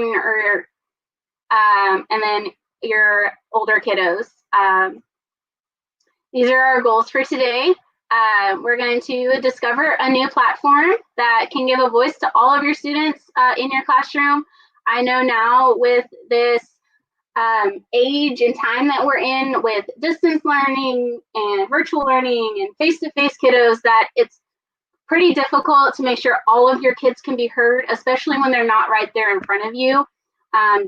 or and then your older kiddos. These are our goals for today. We're going to discover a new platform that can give a voice to all of your students in your classroom. I know now with this age and time that we're in with distance learning and virtual learning and face-to-face kiddos that it's pretty difficult to make sure all of your kids can be heard, especially when they're not right there in front of you.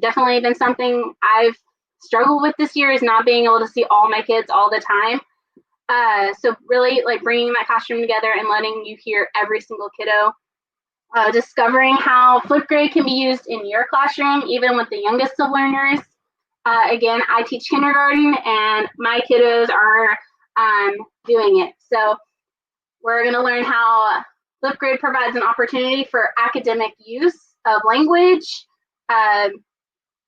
Definitely been something I've struggled with this year, is not being able to see all my kids all the time. So really like bringing that classroom together and letting you hear every single kiddo. Discovering how FlipGrid can be used in your classroom, even with the youngest of learners. Again, I teach kindergarten and my kiddos are doing it. So we're going to learn how FlipGrid provides an opportunity for academic use of language.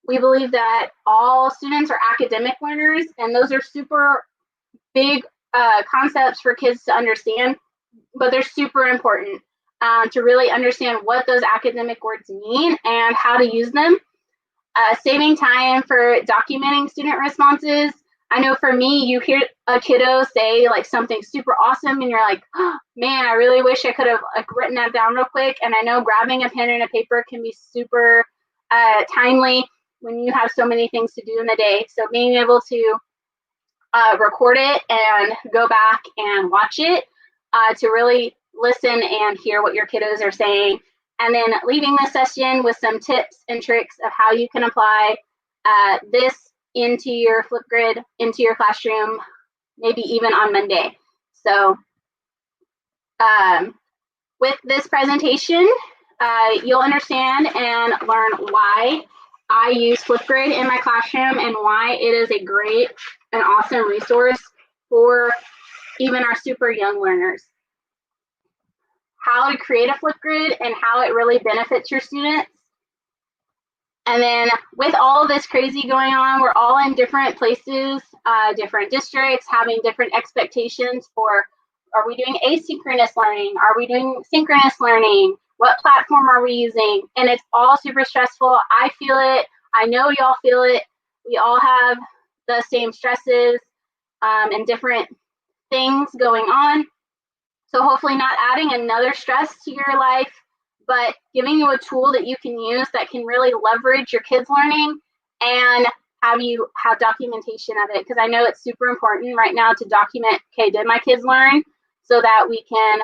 We believe that all students are academic learners, and those are super big concepts for kids to understand, but they're super important to really understand what those academic words mean and how to use them. Saving time for documenting student responses. I know for me, you hear a kiddo say like something super awesome and you're like, oh, man, I really wish I could have like written that down real quick. And I know grabbing a pen and a paper can be super timely when you have so many things to do in the day. So being able to record it and go back and watch it to really listen and hear what your kiddos are saying. And then leaving the session with some tips and tricks of how you can apply this into your FlipGrid, into your classroom, maybe even on Monday. So with this presentation, you'll understand and learn why I use FlipGrid in my classroom and why it is a great and awesome resource for even our super young learners. How to create a FlipGrid and how it really benefits your students. And then with all of this crazy going on, we're all in different places, different districts, having different expectations for, are we doing asynchronous learning? Are we doing synchronous learning? What platform are we using? And it's all super stressful. I feel it. I know y'all feel it. We all have the same stresses and different things going on. So hopefully not adding another stress to your life, but giving you a tool that you can use that can really leverage your kids' learning and have you have documentation of it. Because I know it's super important right now to document, okay, did my kids learn? So that we can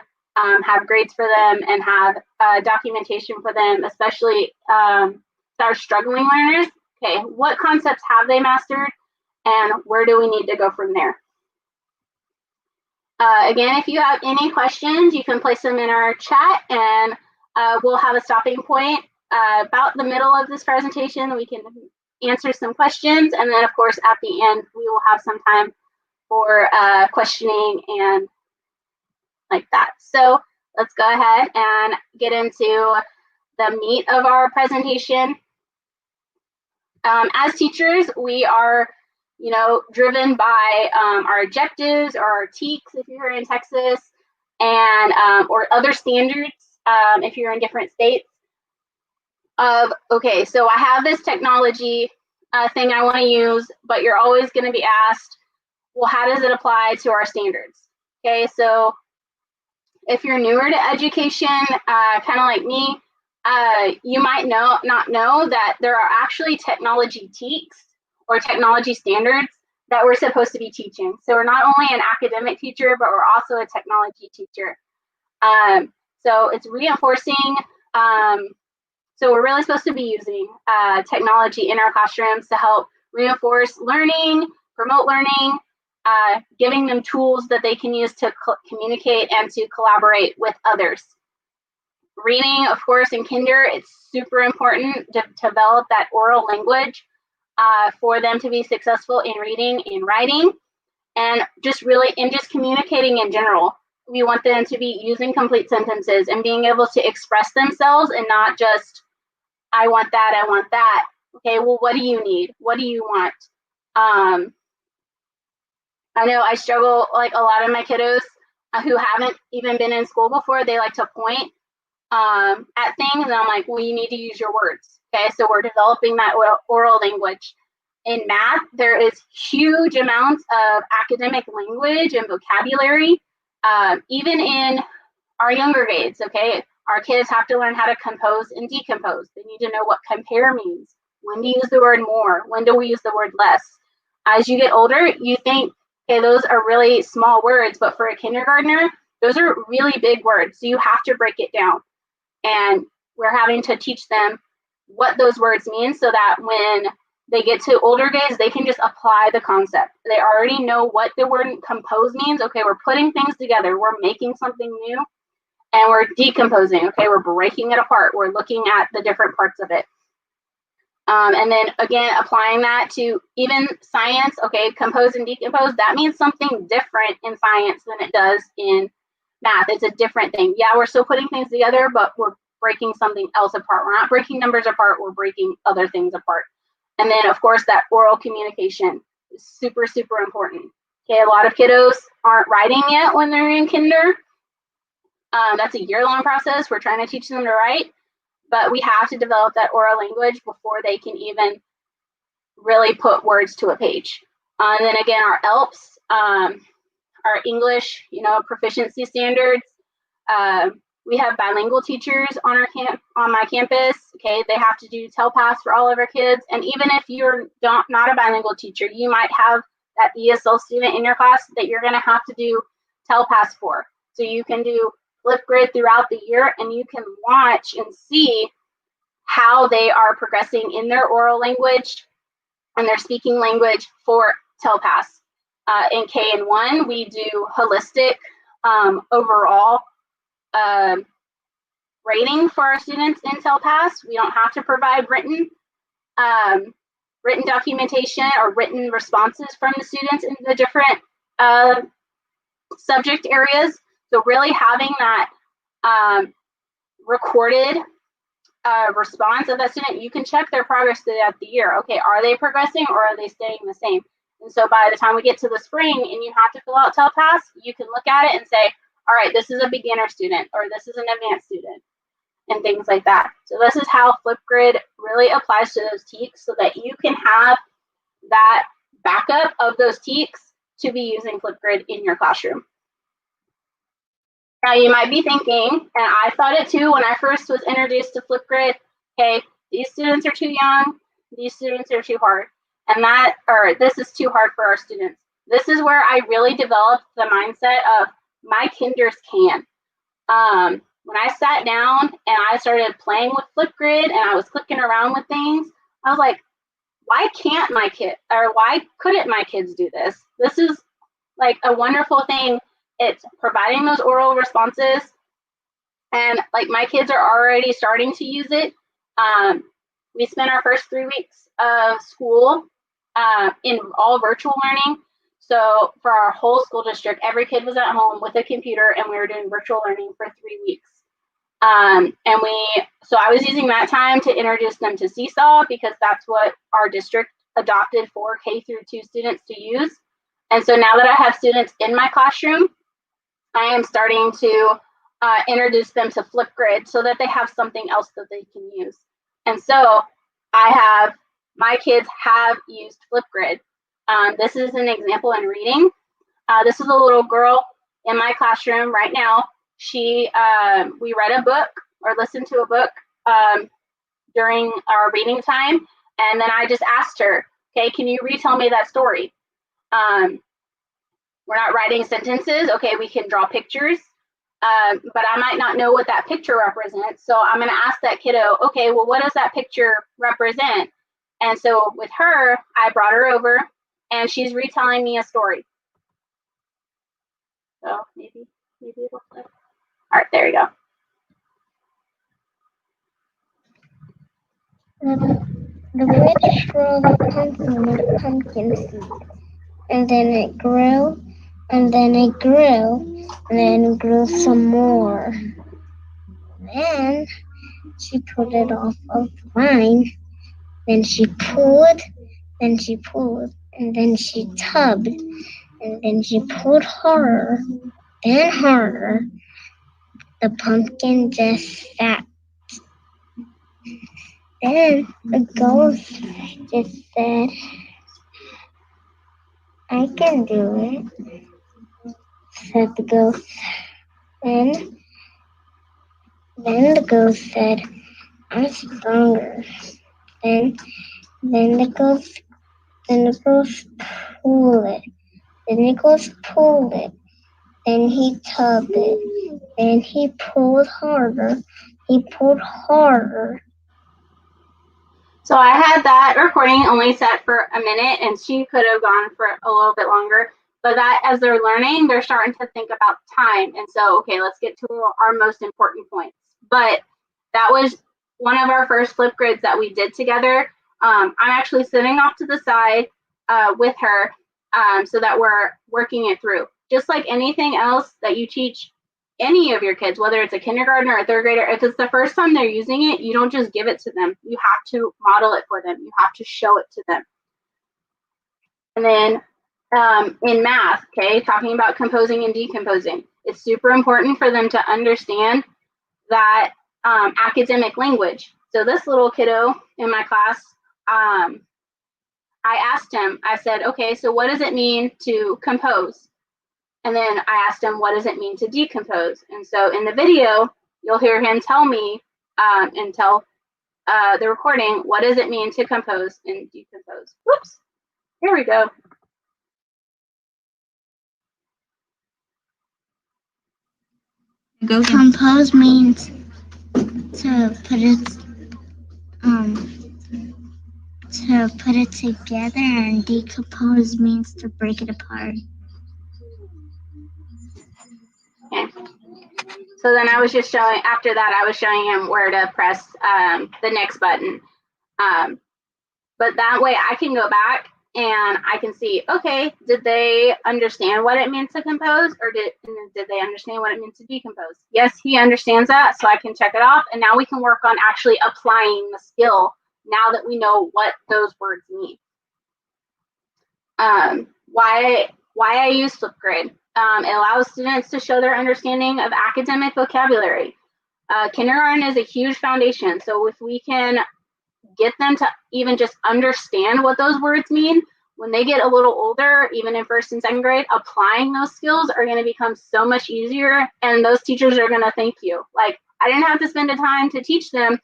have grades for them and have documentation for them, especially that are struggling learners. Okay, what concepts have they mastered and where do we need to go from there? Again, if you have any questions, you can place them in our chat and we'll have a stopping point about the middle of this presentation. We can answer some questions, and then of course at the end we will have some time for questioning and like that. So let's go ahead and get into the meat of our presentation. As teachers, we are driven by our objectives or our TEKS if you're in Texas, and or other standards if you're in different states of, okay, so I have this technology thing I want to use, but you're always going to be asked, well, how does it apply to our standards? Okay, so if you're newer to education, kind of like me, you might not know that there are actually technology TEKS or technology standards that we're supposed to be teaching. So we're not only an academic teacher, but we're also a technology teacher. So it's reinforcing. So we're really supposed to be using technology in our classrooms to help reinforce learning, promote learning, giving them tools that they can use to communicate and to collaborate with others. Reading, of course, in kinder, it's super important to develop that oral language for them to be successful in reading and writing, and just really in just communicating in general. We want them to be using complete sentences and being able to express themselves and not just, I want that, I want that. Okay, well, what do you need? What do you want? I know I struggle, like a lot of my kiddos who haven't even been in school before, they like to point at things, and I'm like, well, you need to use your words. Okay, so we're developing that oral language. In math, there is huge amounts of academic language and vocabulary, even in our younger grades, okay? Our kids have to learn how to compose and decompose. They need to know what compare means, when to use the word more, when do we use the word less. As you get older, you think, okay, those are really small words, but for a kindergartner, those are really big words. So you have to break it down. And we're having to teach them what those words mean so that when they get to older grades, they can just apply the concept. They already know what the word compose means. Okay, we're putting things together. We're making something new and we're decomposing. Okay, we're breaking it apart. We're looking at the different parts of it. And then again, applying that to even science. Okay, compose and decompose, that means something different in science than it does in math. It's a different thing. Yeah, we're still putting things together, but we're breaking something else apart. We're not breaking numbers apart, we're breaking other things apart. And then of course that oral communication is super, super important. Okay, a lot of kiddos aren't writing yet when they're in kinder. That's a year-long process. We're trying to teach them to write, but we have to develop that oral language before they can even really put words to a page. And then again, our ELPs, our English, proficiency standards. We have bilingual teachers on my campus. Okay, they have to do TELPAS for all of our kids. And even if you're not a bilingual teacher, you might have that ESL student in your class that you're going to have to do TELPAS for. So you can do FlipGrid throughout the year, and you can watch and see how they are progressing in their oral language and their speaking language for TELPAS. In K&1, we do holistic overall rating for our students in TELPAS. We don't have to provide written documentation or written responses from the students in the different subject areas. So really having that recorded response of that student, you can check their progress throughout the year. Okay, are they progressing or are they staying the same? And so by the time we get to the spring and you have to fill out TELPAS, you can look at it and say, all right, this is a beginner student or this is an advanced student and things like that. So this is how FlipGrid really applies to those TEKS so that you can have that backup of those TEKS to be using FlipGrid in your classroom. Now you might be thinking, and I thought it too when I first was introduced to FlipGrid, okay, these students are too young, these students are too hard, and this is too hard for our students. This is where I really developed the mindset of my kinders can. When I sat down and I started playing with FlipGrid and I was clicking around with things, I was like, why can't my kid, or why couldn't my kids do this? This is like a wonderful thing. It's providing those oral responses, and like my kids are already starting to use it. We spent our first 3 weeks of school in all virtual learning. So for our whole school district, every kid was at home with a computer and we were doing virtual learning for 3 weeks. So I was using that time to introduce them to Seesaw because that's what our district adopted for K-2 students to use. And so now that I have students in my classroom, I am starting to introduce them to FlipGrid so that they have something else that they can use. And so my kids have used FlipGrid. This is an example in reading. This is a little girl in my classroom right now. We read a book or listened to a book during our reading time. And then I just asked her, okay, can you retell me that story? We're not writing sentences. Okay, we can draw pictures, but I might not know what that picture represents. So I'm going to ask that kiddo, okay, well, what does that picture represent? And so with her, I brought her over and she's retelling me a story. So maybe it'll flip. All right, there you go. The witch rolled a pumpkin with pumpkin seed, and then it grew, and then it grew, and then it grew some more. Then she pulled it off of the vine. Then she pulled, and then she tugged, and then she pulled harder, then harder. The pumpkin just sat. Then the ghost just said, I can do it, said the ghost. Then, then the ghost said, I'm stronger. Then, then the ghost, then the ghost pulled it. Then the ghost pulled it. Then he tugged it. Then he pulled harder. He pulled harder. So I had that recording only set for a minute, and she could have gone for a little bit longer. But that, as they're learning, they're starting to think about time. And so, okay, let's get to our most important points. But that was one of our first FlipGrids that we did together. I'm actually sitting off to the side with her so that we're working it through. Just like anything else that you teach any of your kids, whether it's a kindergartner or a third grader, if it's the first time they're using it, you don't just give it to them. You have to model it for them. You have to show it to them. And then in math, okay, talking about composing and decomposing, it's super important for them to understand that academic language. So this little kiddo in my class, I asked him, I said, okay, so what does it mean to compose? And then I asked him, what does it mean to decompose? And so in the video, you'll hear him tell me and tell the recording, what does it mean to compose and decompose? Whoops, here we go. Compose means to put it together, and decompose means to break it apart. Okay. So then I was just showing, after that, I was showing him where to press the next button. But that way I can go back and I can see, okay, did they understand what it means to compose, or did they understand what it means to decompose? Yes, he understands that, so I can check it off. And now we can work on actually applying the skill now that we know what those words mean. Why I use FlipGrid. It allows students to show their understanding of academic vocabulary. Kindergarten is a huge foundation, so if we can get them to even just understand what those words mean, when they get a little older, even in first and second grade, applying those skills are going to become so much easier, and those teachers are going to thank you. Like, I didn't have to spend the time to teach them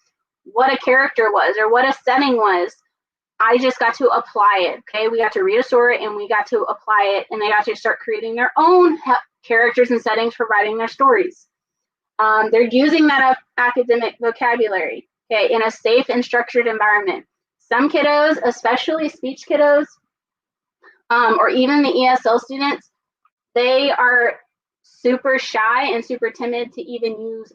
what a character was or what a setting was. I just got to apply it. Okay, we got to read a story and we got to apply it, and they got to start creating their own characters and settings for writing their stories. They're using that academic vocabulary, okay, in a safe and structured environment. Some kiddos, especially speech kiddos, or even the ESL students, they are super shy and super timid to even use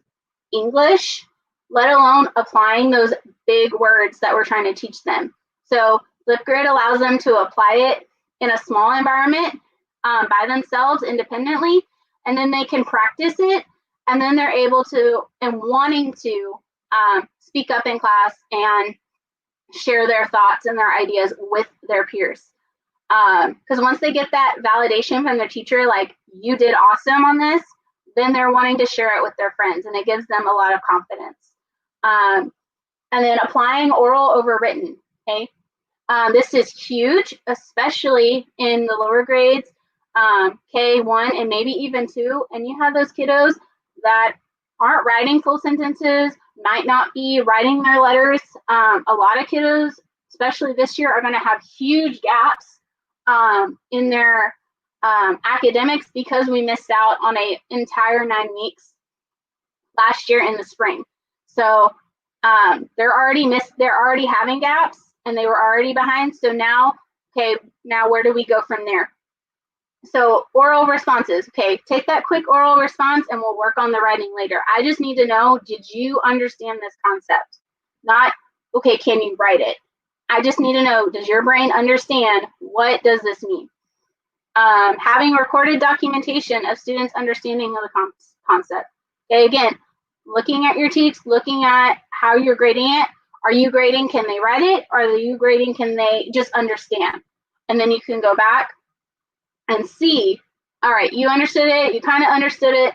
English, let alone applying those big words that we're trying to teach them. So FlipGrid allows them to apply it in a small environment by themselves independently, and then they can practice it, and then they're able to and wanting to speak up in class and share their thoughts and their ideas with their peers. Because once they get that validation from their teacher, like, you did awesome on this, then they're wanting to share it with their friends, and it gives them a lot of confidence. And then applying oral over written, okay? This is huge, especially in the lower grades, K1 and maybe even 2, and you have those kiddos that aren't writing full sentences, might not be writing their letters. A lot of kiddos, especially this year, are going to have huge gaps in their academics because we missed out on an entire 9 weeks last year in the spring. So they're already having gaps, and they were already behind. So now, okay, now where do we go from there? So oral responses, okay, take that quick oral response and we'll work on the writing later. I just need to know, did you understand this concept? Not, okay, can you write it? I just need to know, does your brain understand, what does this mean? Having recorded documentation of students' understanding of the concept. Okay, again, looking at your text, looking at how you're grading it. Are you grading, can they write it? Or are you grading, can they just understand? And then you can go back and see, all right, you understood it, you kind of understood it,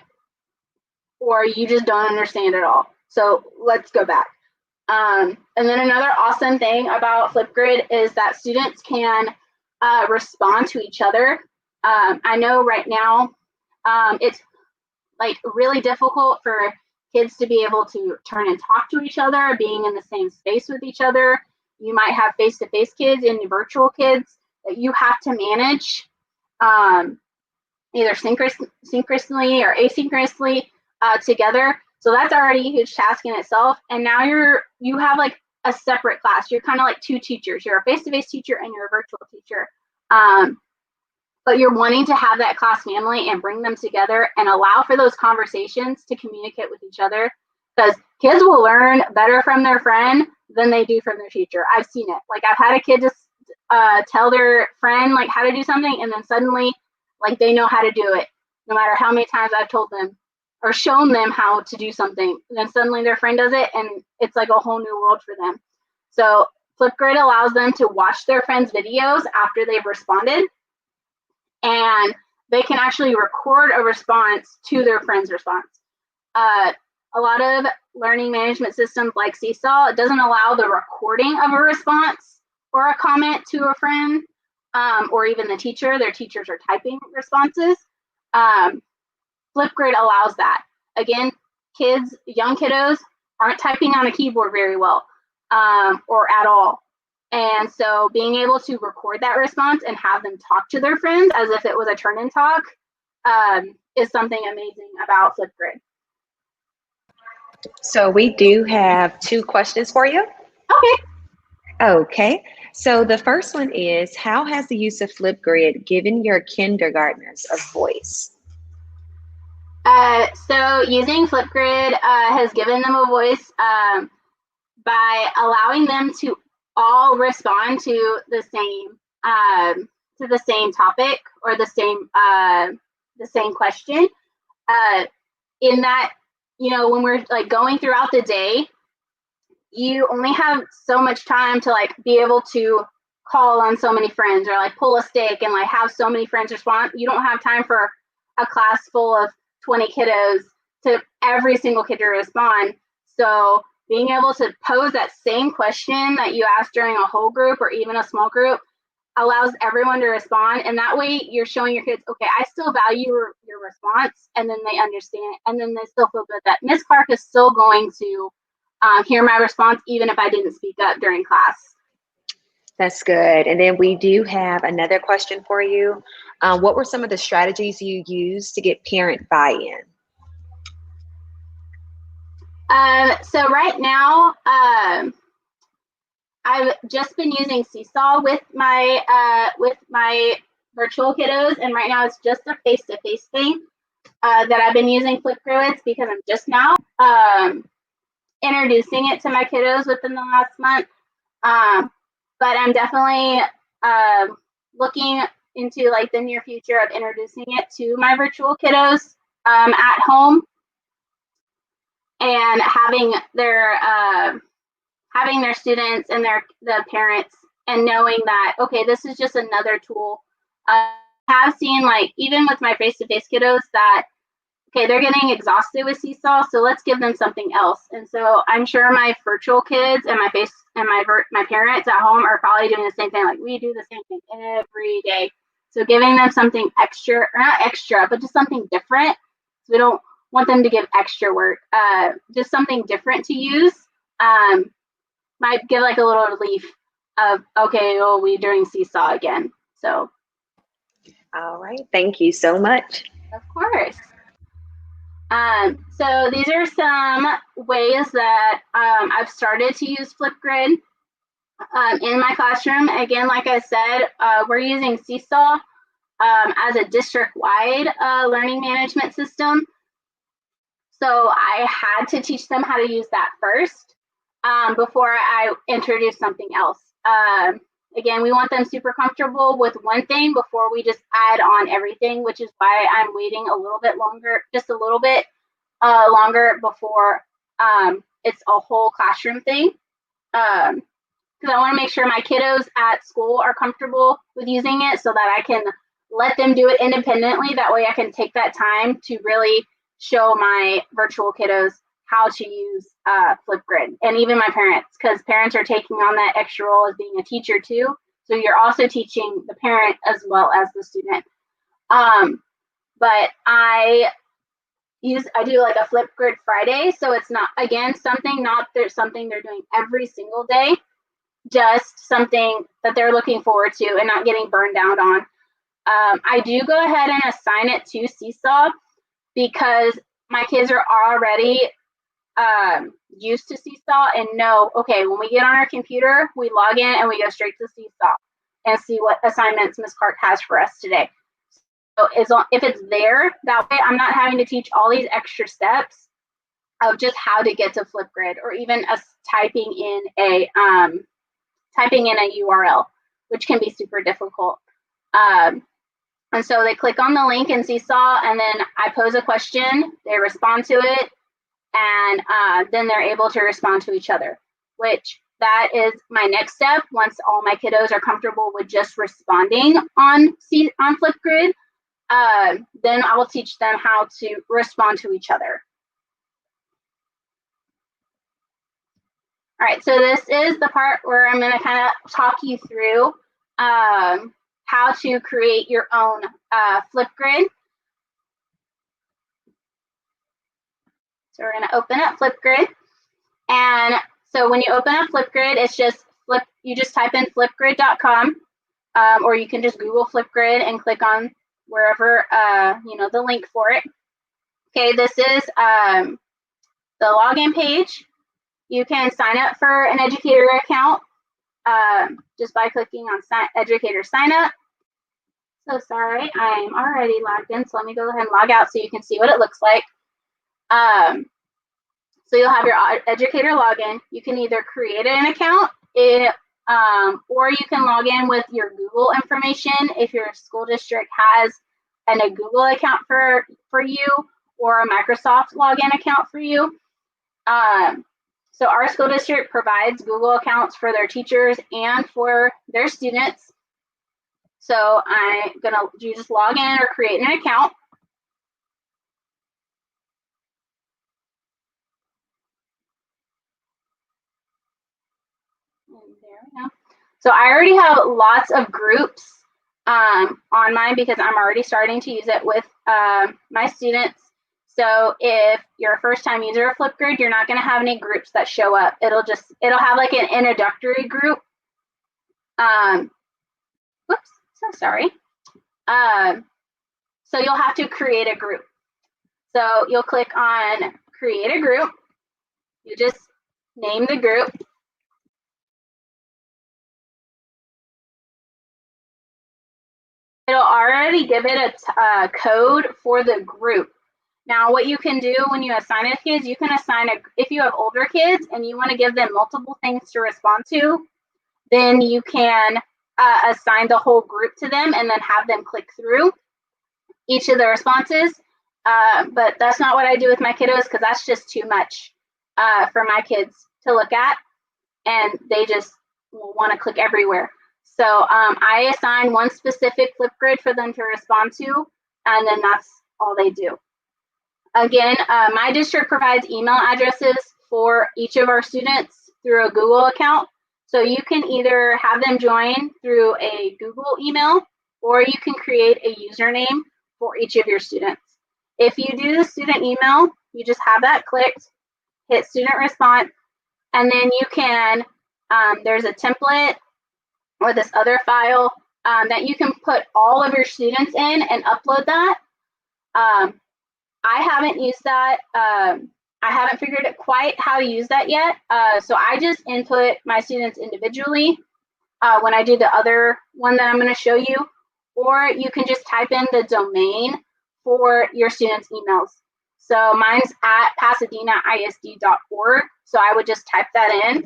or you just don't understand at all. So let's go back. And then another awesome thing about FlipGrid is that students can respond to each other. I know right now it's like really difficult for kids to be able to turn and talk to each other, being in the same space with each other. You might have face-to-face kids and virtual kids that you have to manage either synchronously or asynchronously together. So that's already a huge task in itself. And now you have like a separate class. You're kind of like two teachers. You're a face-to-face teacher and you're a virtual teacher. But you're wanting to have that class family and bring them together and allow for those conversations to communicate with each other, because kids will learn better from their friend than they do from their teacher. I've seen it. Like I've had a kid just tell their friend like how to do something, and then suddenly like they know how to do it, no matter how many times I've told them or shown them how to do something. And then suddenly their friend does it, and it's like a whole new world for them. So FlipGrid allows them to watch their friends' videos after they've responded, and they can actually record a response to their friend's response. A lot of learning management systems like Seesaw doesn't allow the recording of a response or a comment to a friend, or even the teacher. Their teachers are typing responses. FlipGrid allows that. Again, kids, young kiddos aren't typing on a keyboard very well, or at all. And so being able to record that response and have them talk to their friends as if it was a turn and talk is something amazing about FlipGrid. So we do have 2 questions for you. Okay. Okay. So the first one is, how has the use of FlipGrid given your kindergartners a voice? So using FlipGrid has given them a voice by allowing them to all respond to the same topic or the same question. In that, you know, when we're like going throughout the day, you only have so much time to like be able to call on so many friends or like pull a stake and like have so many friends respond. You don't have time for a class full of 20 kiddos to every single kid to respond. So being able to pose that same question that you asked during a whole group or even a small group allows everyone to respond. And that way you're showing your kids, okay, I still value your response. And then they understand, and then they still feel good that Miss Clark is still going to hear my response, even if I didn't speak up during class. That's good. And then we do have another question for you. What were some of the strategies you used to get parent buy-in? So right now, I've just been using Seesaw with my virtual kiddos, and right now it's just a face-to-face thing that I've been using FlipGrid with, because I'm just now introducing it to my kiddos within the last month. But I'm definitely looking into like the near future of introducing it to my virtual kiddos at home, and having their students and the parents, and knowing that, okay, this is just another tool. I have seen, like, even with my face-to-face kiddos, that okay, they're getting exhausted with Seesaw, so let's give them something else. And so I'm sure my virtual kids and my parents at home are probably doing the same thing. Like, we do the same thing every day. So giving them something extra, or not extra, but just something different. So we don't want them to give extra work. Just something different to use might give like a little relief of, okay, oh, we're doing Seesaw again. So. All right. Thank you so much. Of course. So these are some ways that I've started to use FlipGrid in my classroom. Again, like I said, we're using Seesaw as a district-wide learning management system. So I had to teach them how to use that first before I introduce something else. Again, we want them super comfortable with one thing before we just add on everything, which is why I'm waiting a little bit longer, just a little bit longer before it's a whole classroom thing. Because I want to make sure my kiddos at school are comfortable with using it, so that I can let them do it independently. That way I can take that time to really show my virtual kiddos how to use FlipGrid, and even my parents, because parents are taking on that extra role as being a teacher too. So you're also teaching the parent as well as the student. But I do like a FlipGrid Friday, so it's not, again, something they're doing every single day, just something that they're looking forward to and not getting burned out on. I do go ahead and assign it to Seesaw because my kids are already used to Seesaw and know, okay, when we get on our computer, we log in and we go straight to Seesaw and see what assignments Ms. Clark has for us today. So if it's there, that way I'm not having to teach all these extra steps of just how to get to FlipGrid, or even typing in a URL, which can be super difficult. And so they click on the link in Seesaw, and then I pose a question, they respond to it, and then they're able to respond to each other, which that is my next step. Once all my kiddos are comfortable with just responding on FlipGrid, then I will teach them how to respond to each other. All right, so this is the part where I'm going to kind of talk you through how to create your own FlipGrid. So we're going to open up FlipGrid. And so when you open up FlipGrid, it's just you just type in flipgrid.com, or you can just Google FlipGrid and click on wherever, the link for it. Okay, this is the login page. You can sign up for an educator account just by clicking on educator sign up. So sorry, I'm already logged in, so let me go ahead and log out so you can see what it looks like. So you'll have your educator login. You can either create an account, or you can log in with your Google information if your school district has a Google account for you, or a Microsoft login account for you. So our school district provides Google accounts for their teachers and for their students. So you just log in or create an account. And there we go. So I already have lots of groups on mine because I'm already starting to use it with my students. So if you're a first-time user of FlipGrid, you're not going to have any groups that show up. It'll have like an introductory group. Whoops, so sorry. So you'll have to create a group. So you'll click on create a group. You just name the group. It'll already give it a code for the group. Now, what you can do when you assign it to kids, you can assign if you have older kids and you want to give them multiple things to respond to, then you can assign the whole group to them and then have them click through each of the responses. But that's not what I do with my kiddos, because that's just too much for my kids to look at, and they just will want to click everywhere. So I assign one specific FlipGrid for them to respond to, and then that's all they do. Again, my district provides email addresses for each of our students through a Google account. So you can either have them join through a Google email, or you can create a username for each of your students. If you do the student email, you just have that clicked, hit student response, and then you can, there's a template or this other file that you can put all of your students in and upload that. I haven't used that. I haven't figured out quite how to use that yet. So I just input my students individually when I do the other one that I'm going to show you, or you can just type in the domain for your students' emails. So mine's at pasadenaisd.org. So I would just type that in,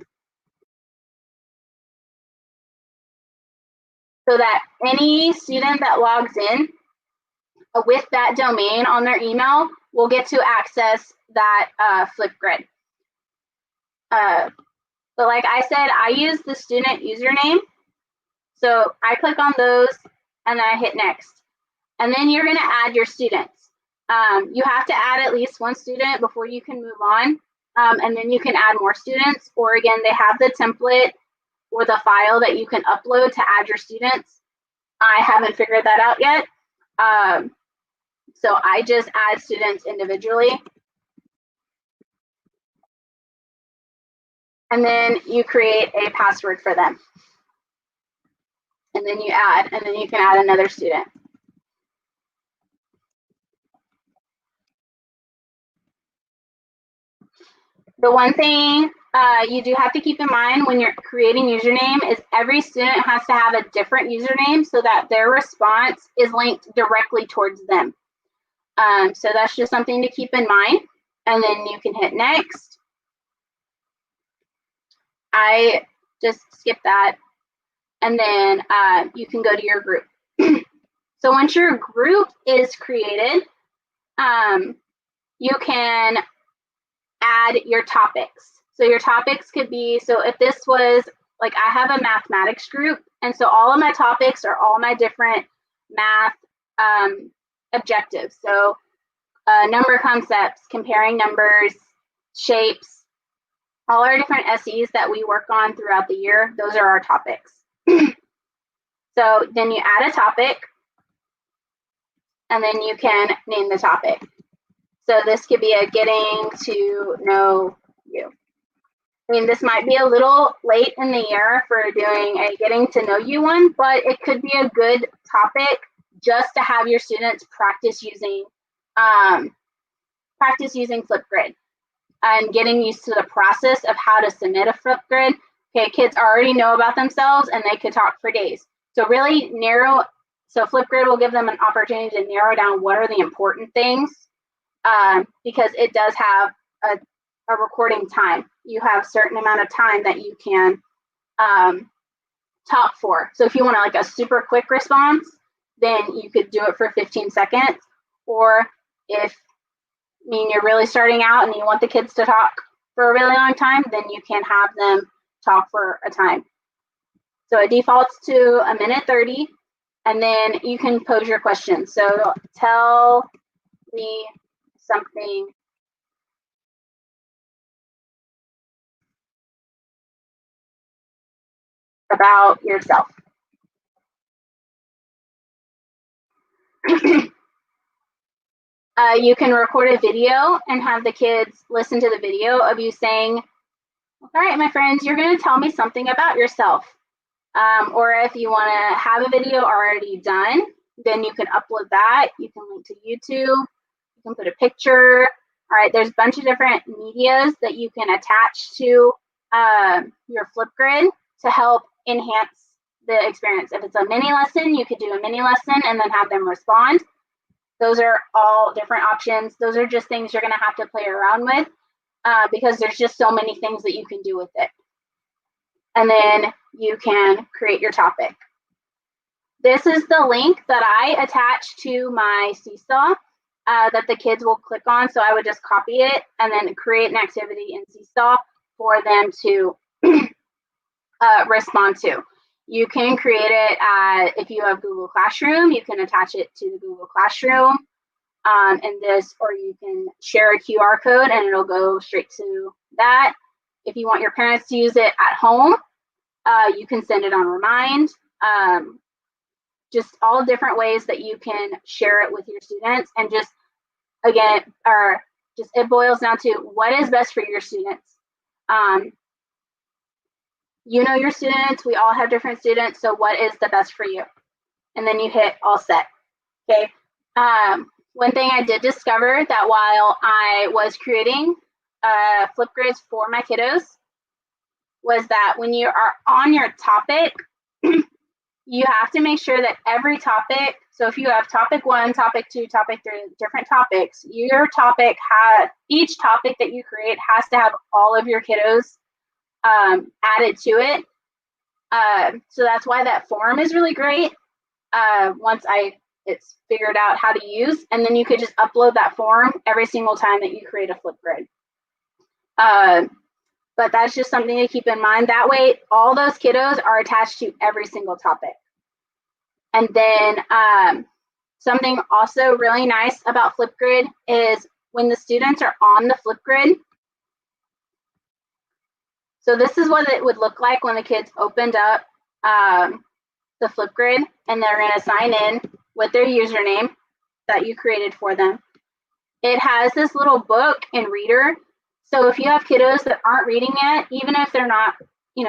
so that any student that logs in with that domain on their email will get to access that FlipGrid. But like I said, I use the student username. So I click on those and then I hit next. And then you're going to add your students. You have to add at least one student before you can move on. and then you can add more students, or again, they have the template or the file that you can upload to add your students. I haven't figured that out yet. So I just add students individually. And then you create a password for them. And then you add, and then you can add another student. The one thing you do have to keep in mind when you're creating username is every student has to have a different username so that their response is linked directly towards them. So that's just something to keep in mind. And then you can hit next. I just skipped that. And then you can go to your group. So once your group is created, you can add your topics. So your topics could be, so if this was, like I have a mathematics group, and so all of my topics are all my different math objectives. So number concepts, comparing numbers, shapes, all our different SEs that we work on throughout the year, those are our topics. So then you add a topic, and then you can name the topic. So this could be a getting to know you. I mean, this might be a little late in the year for doing a getting to know you one, but it could be a good topic just to have your students practice using FlipGrid and getting used to the process of how to submit a FlipGrid. Okay, kids already know about themselves and they could talk for days. So really so FlipGrid will give them an opportunity to narrow down what are the important things, because it does have a recording time. You have a certain amount of time that you can talk for. So if you want like a super quick response, then you could do it for 15 seconds. Or if you're really starting out and you want the kids to talk for a really long time, then you can have them talk for a time. So it defaults to 1:30, and then you can pose your questions. So tell me something about yourself. You can record a video and have the kids listen to the video of you saying, all right, my friends, you're going to tell me something about yourself. Or if you want to have a video already done, then you can upload that. You can link to YouTube. You can put a picture. All right, there's a bunch of different medias that you can attach to your FlipGrid to help enhance the experience. If it's a mini lesson, you could do a mini lesson and then have them respond. Those are all different options. Those are just things you're going to have to play around with because there's just so many things that you can do with it. And then you can create your topic. This is the link that I attach to my Seesaw that the kids will click on. So I would just copy it and then create an activity in Seesaw for them to respond to. You can create it if you have Google Classroom, you can attach it to the Google Classroom in this, or you can share a QR code and it'll go straight to that. If you want your parents to use it at home, you can send it on Remind. Just all different ways that you can share it with your students, and just again, it boils down to what is best for your students. You know your students, we all have different students, so what is the best for you? And then you hit all set, okay? One thing I did discover that while I was creating FlipGrids for my kiddos was that when you are on your topic, you have to make sure that every topic, so if you have topic 1, topic 2, topic 3, different topics, your topic each topic that you create has to have all of your kiddos added to it. So that's why that form is really great. Once it's figured out how to use, and then you could just upload that form every single time that you create a FlipGrid. But that's just something to keep in mind. That way, all those kiddos are attached to every single topic. And then something also really nice about FlipGrid is when the students are on the FlipGrid, So this is what it would look like when the kids opened up the FlipGrid, and they're going to sign in with their username that you created for them. It has this little book and reader. So if you have kiddos that aren't reading yet, even if they're not,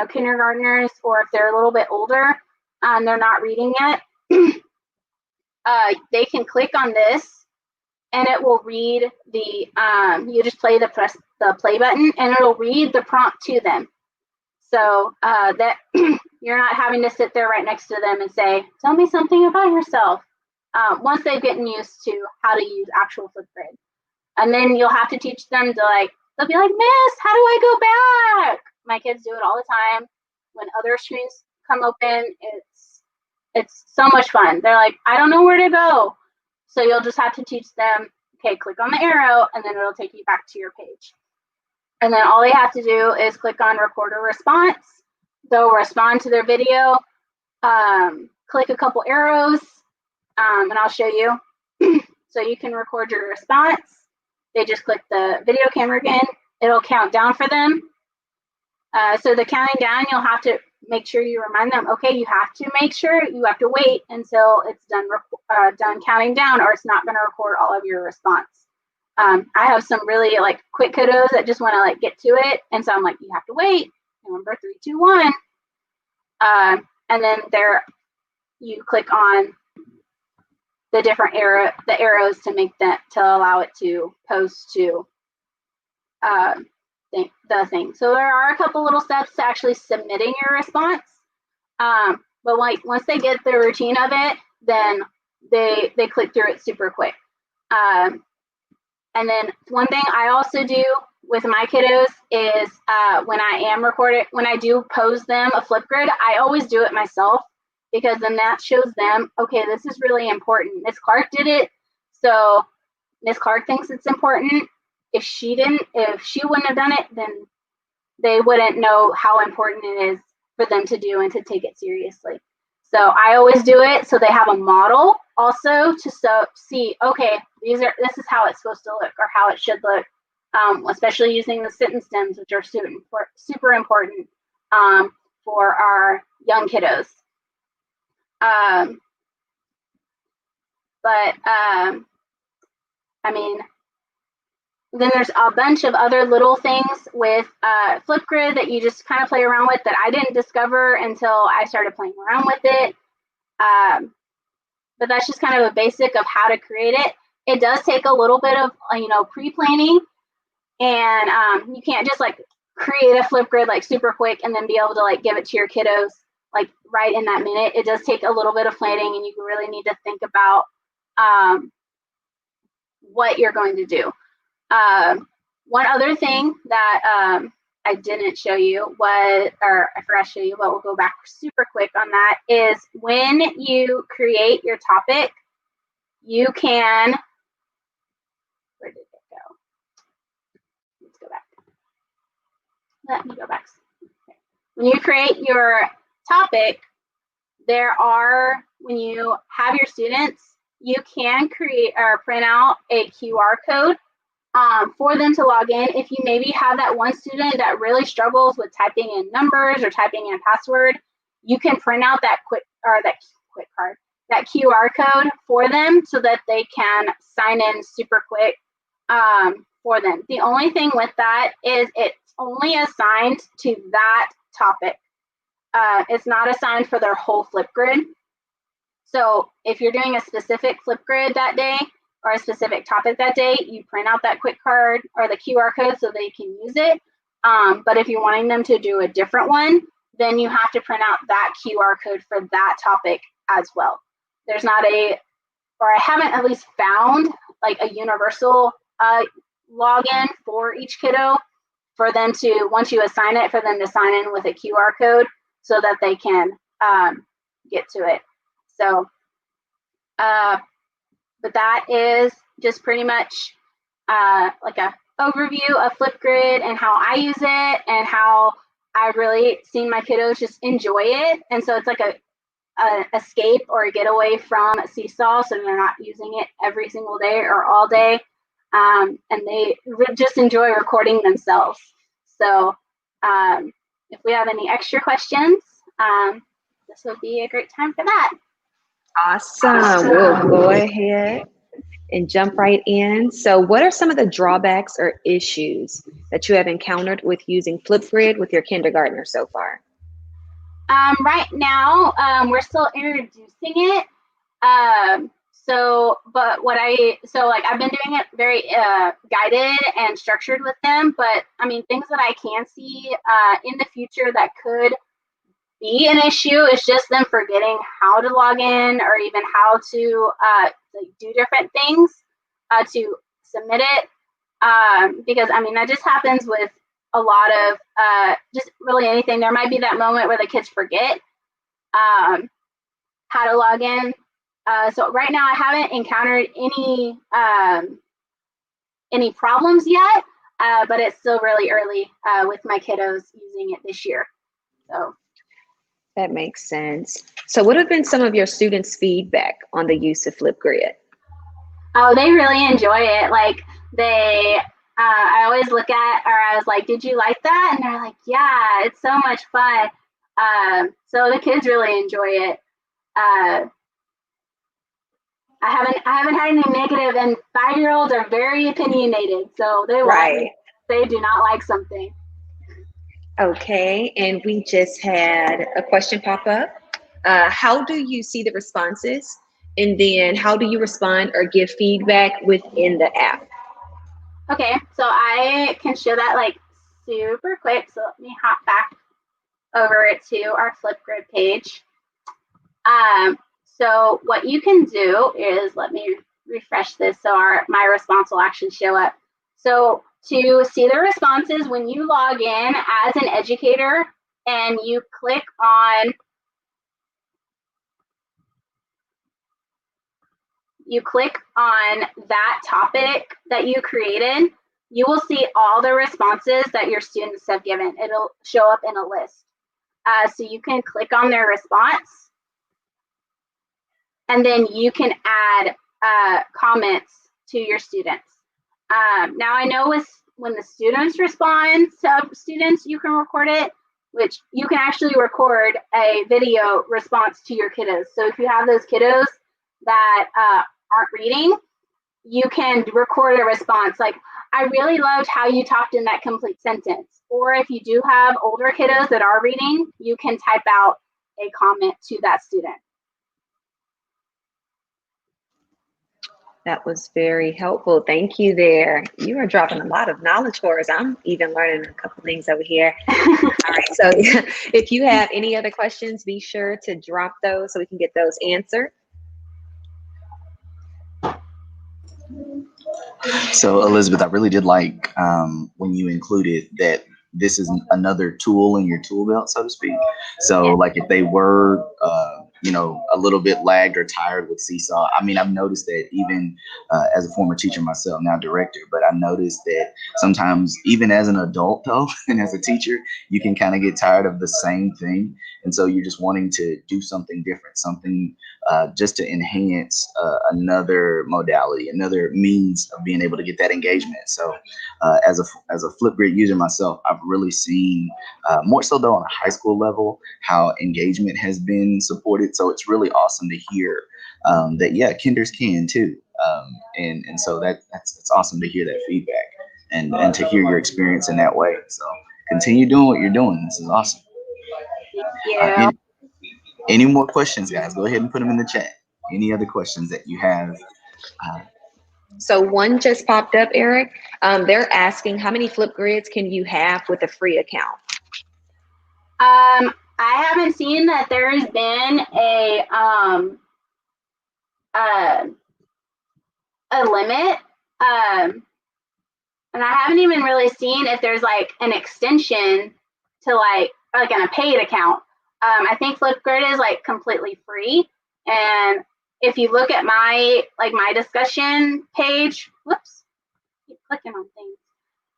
kindergartners, or if they're a little bit older, they're not reading yet, they can click on this, and it will read the, you just press the play button, and it'll read the prompt to them. So that you're not having to sit there right next to them and say, tell me something about yourself, once they've gotten used to how to use actual FlipGrid. And then you'll have to teach them to they'll be like, Miss, how do I go back? My kids do it all the time. When other screens come open, it's so much fun. They're like, I don't know where to go. So you'll just have to teach them, okay, click on the arrow, and then it'll take you back to your page. And then all they have to do is click on record a response. They'll respond to their video, click a couple arrows, and I'll show you. So you can record your response. They just click the video camera again. It'll count down for them. So the counting down, you'll have to make sure you remind them, okay, you have to make sure you have to wait until it's done counting down, or it's not going to record all of your response. I have some really quick kiddos that just want to get to it, and so I'm like, you have to wait. Remember, 3, 2, 1, and then you click on the different arrows to make that, to allow it to post to the thing. So there are a couple little steps to actually submitting your response, but once they get the routine of it, then they click through it super quick. And then one thing I also do with my kiddos is when I do pose them a FlipGrid, I always do it myself, because then that shows them, okay, this is really important. Miss Clark did it, so Miss Clark thinks it's important. If she wouldn't have done it, then they wouldn't know how important it is for them to do and to take it seriously. So I always do it so they have a model also to see, okay, this is how it's supposed to look, or how it should look, especially using the sit and stems, which are super important for our young kiddos. Then there's a bunch of other little things with FlipGrid that you just kind of play around with that I didn't discover until I started playing around with it. But that's just kind of a basic of how to create it. It does take a little bit of pre-planning, and you can't just create a FlipGrid super quick and then be able to give it to your kiddos right in that minute. It does take a little bit of planning, and you really need to think about what you're going to do. One other thing that I didn't show you I forgot to show you, but we'll go back super quick on that, is when you create your topic, you can, where did it go? Let's go back. Let me go back. Okay. When you create your topic, when you have your students, you can create or print out a QR code for them to log in. If you maybe have that one student that really struggles with typing in numbers or typing in a password, you can print out that QR code for them so that they can sign in super quick for them. The only thing with that is it's only assigned to that topic. It's not assigned for their whole FlipGrid. So if you're doing a specific FlipGrid that day, or a specific topic that day, you print out that quick card or the QR code so they can use it. But if you're wanting them to do a different one, then you have to print out that QR code for that topic as well. There's not I haven't at least found a universal login for each kiddo for them to, once you assign it, for them to sign in with a QR code so that they can get to it. So, but that is just pretty much like a overview of FlipGrid and how I use it and how I've really seen my kiddos just enjoy it. And so it's like a escape or a getaway from Seesaw, so they're not using it every single day or all day. And they just enjoy recording themselves. So if we have any extra questions, this would be a great time for that. Awesome. We'll go ahead and jump right in. So what are some of the drawbacks or issues that you have encountered with using FlipGrid with your kindergartner so far? Right now, we're still introducing it. I've been doing it very guided and structured with them, but I mean, things that I can see in the future that could be an issue is just them forgetting how to log in or even how to do different things to submit it. Because I mean, that just happens with a lot of just really anything. There might be that moment where the kids forget how to log in. So right now I haven't encountered any problems yet, but it's still really early with my kiddos using it this year. So that makes sense. So what have been some of your students' feedback on the use of FlipGrid? Oh, they really enjoy it. Like I always look at, or I was like, did you like that? And they're like, yeah, it's so much fun. So the kids really enjoy it. I haven't had any negative, and 5-year-olds are very opinionated, so they do not like something. Okay, and we just had a question pop up. How do you see the responses? And then how do you respond or give feedback within the app? Okay, so I can show that like super quick. So let me hop back over to our FlipGrid page. So what you can do is, let me refresh this so my response will actually show up. So to see the responses, when you log in as an educator and you click on that topic that you created, you will see all the responses that your students have given. It'll show up in a list. So you can click on their response, and then you can add comments to your students. Now I know when the students respond to students, you can record it, which you can actually record a video response to your kiddos. So if you have those kiddos that aren't reading, you can record a response like, I really loved how you talked in that complete sentence. Or if you do have older kiddos that are reading, you can type out a comment to that student. That was very helpful. Thank you there. You are dropping a lot of knowledge for us. I'm even learning a couple things over here. All right, so if you have any other questions, be sure to drop those so we can get those answered. So Elizabeth, I really did like when you included that this is another tool in your tool belt, so to speak. So like if they were, a little bit lagged or tired with Seesaw, I mean, I've noticed that even as a former teacher myself, now director, but I've noticed that sometimes even as an adult though, and as a teacher, you can kind of get tired of the same thing. And so you're just wanting to do something different, something just to enhance another modality, another means of being able to get that engagement. So as a FlipGrid user myself, I've really seen more so though on a high school level how engagement has been supported. So it's really awesome to hear that kinders can too, and so it's awesome to hear that feedback and to hear your experience in that way. So continue doing what you're doing. This is awesome. Yeah. Any more questions, guys? Go ahead and put them in the chat. Any other questions that you have? So one just popped up, Eric. They're asking, how many FlipGrids can you have with a free account? I haven't seen that there's been a limit, and I haven't even really seen if there's like an extension to like on a paid account. I think FlipGrid is like completely free, and if you look at my discussion page, whoops, keep clicking on things.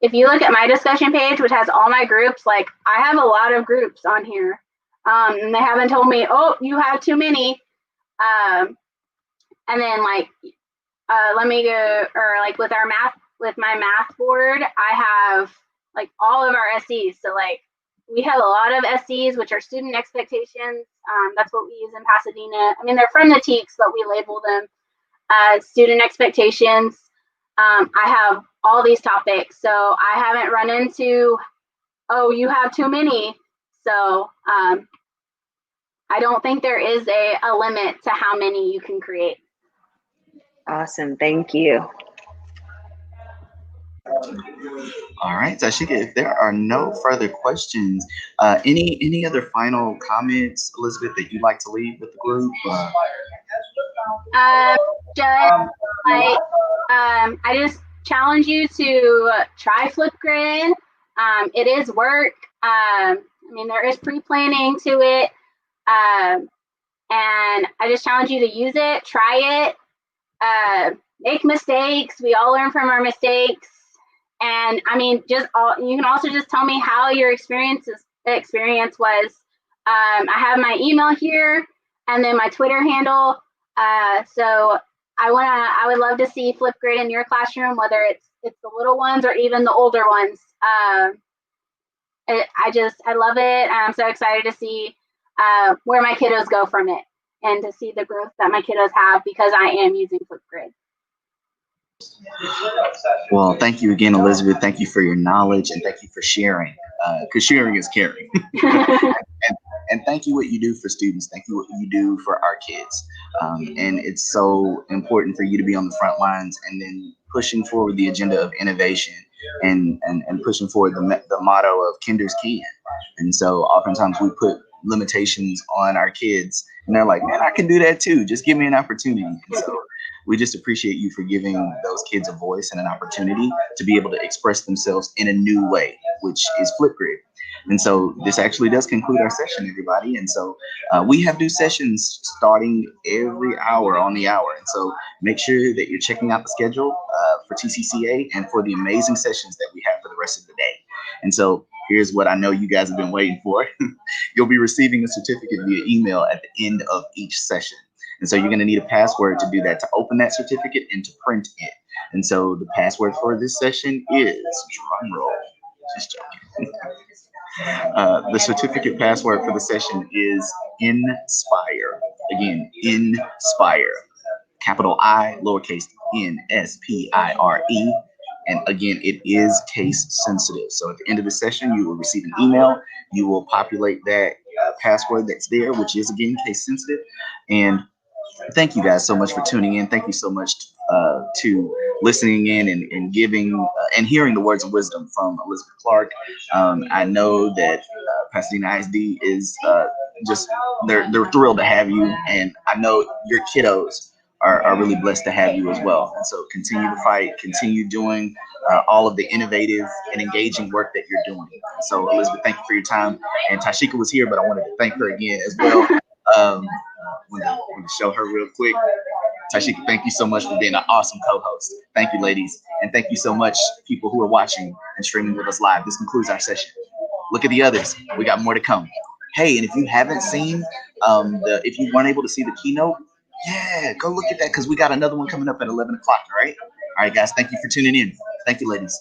If you look at my discussion page, which has all my groups, like I have a lot of groups on here, and they haven't told me, oh, you have too many. And then let me go, or like with my math board, I have like all of our SEs. So like we have a lot of SEs, which are student expectations. That's what we use in Pasadena. I mean, they're from the TEKS, but we label them student expectations. I have all these topics, so I haven't run into, oh, you have too many. So I don't think there is a limit to how many you can create. Awesome, thank you. All right, Tashika, if there are no further questions, any other final comments, Elizabeth, that you'd like to leave with the group? I just challenge you to try FlipGrid. It is work. I mean, there is pre-planning to it. And I just challenge you to use it, try it, make mistakes. We all learn from our mistakes. And I mean, you can also just tell me how your experience was. I have my email here and then my Twitter handle. So I would love to see FlipGrid in your classroom, whether it's the little ones or even the older ones. I love it. I'm so excited to see where my kiddos go from it and to see the growth that my kiddos have because I am using FlipGrid. Well, thank you again, Elizabeth. Thank you for your knowledge and thank you for sharing, because sharing is caring. and thank you what you do for students. Thank you what you do for our kids. And it's so important for you to be on the front lines and then pushing forward the agenda of innovation and pushing forward the motto of Kinders Can. And so oftentimes we put limitations on our kids and they're like, man, I can do that too. Just give me an opportunity. And so we just appreciate you for giving those kids a voice and an opportunity to be able to express themselves in a new way, which is FlipGrid. And so this actually does conclude our session, everybody. And so we have new sessions starting every hour on the hour. And so make sure that you're checking out the schedule for TCCA and for the amazing sessions that we have for the rest of the day. And so here's what I know you guys have been waiting for. You'll be receiving a certificate via email at the end of each session. And so you're going to need a password to do that, to open that certificate and to print it. And so the password for this session is, drum roll, just joking. The certificate password for the session is INSPIRE. Again, INSPIRE. Capital I, lowercase n, S-P-I-R-E. And again, it is case sensitive. So at the end of the session, you will receive an email. You will populate that password that's there, which is again case sensitive. And thank you guys so much for tuning in. Thank you so much to listening in and giving and hearing the words of wisdom from Elizabeth Clark. I know that Pasadena ISD is just, they're thrilled to have you. And I know your kiddos are really blessed to have you as well. And so continue to fight, continue doing all of the innovative and engaging work that you're doing. So Elizabeth, thank you for your time. And Tashika was here, but I wanted to thank her again as well. I'm gonna show her real quick. Tashika, thank you so much for being an awesome co-host. Thank you, ladies. And thank you so much, people who are watching and streaming with us live. This concludes our session. Look at the others. We got more to come. Hey, and if you haven't seen, if you weren't able to see the keynote, yeah, go look at that because we got another one coming up at 11 o'clock, all right? All right, guys, thank you for tuning in. Thank you, ladies.